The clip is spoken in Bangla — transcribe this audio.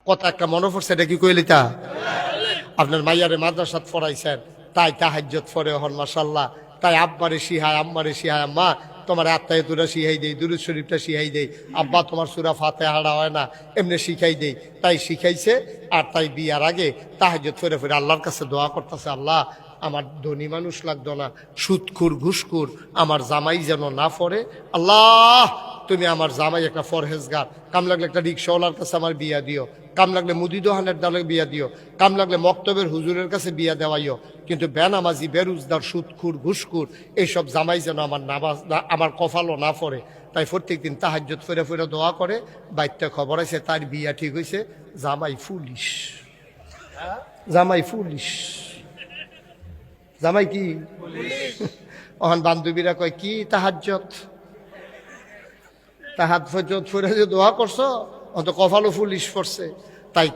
কথা একটা মনে পড়ছে, এটা কি কইলিতা? আপনার মাইয়ারে মাদ্রাসাত পড়াইছেন, তাই তাহাজ্জুদ পড়ে হন মাশাআল্লাহ, তাই আব্বারে শিহায় আম্মারে শিহায়, আম্মা তোমার আত্মায়তুরা শিখাই দেই, দুরূদ শরীফটা শিখাই দেই, আব্বা তোমার সূরা ফাতিহা হয় না এমনি শিখাই দেই, তাই শিখাইছে। আর তাই বিয়ার আগে তাহাজ্জুদ পড়ে পড়ে আল্লাহর কাছে দোয়া করতেছে, আল্লাহ আমার ধনী মানুষ লাগতো না, সুদখোর ঘুষখোর আমার জামাই যেন না পড়ে। আল্লাহ তুমি আমার জামাই একটা ফরহেজগার, কাম লাগলে একটা রিক্সাওয়ালার কাছে আমার বিয়া দিও, কাম লাগলে মুদি দোহানের ডালে বিয়া দিও, কাম লাগলে মক্তবের হুজুরের কাছে বিয়া দেওয়াইও, কিন্তু বেনামাজি বেরুজদার সুদখোর ঘুষখোর এইসব জামাই যেন আমার নামাজ আমার কপালও না পড়ে। তাই প্রত্যেকদিন তাহাজ্জুদ ফিরে ফিরে দোয়া করে। বাইরটা খবর আছে তার বিয়া ঠিক হয়েছে, জামাই পুলিশ, জামাই পুলিশ, জামাই কি অহন বান্ধবীরা কয় কি তাহাজ্জুদ তাহাজ্জুদ ফিরে যে দোয়া করছো অন্ত কপালও পুলিশ পড়ছে। তাই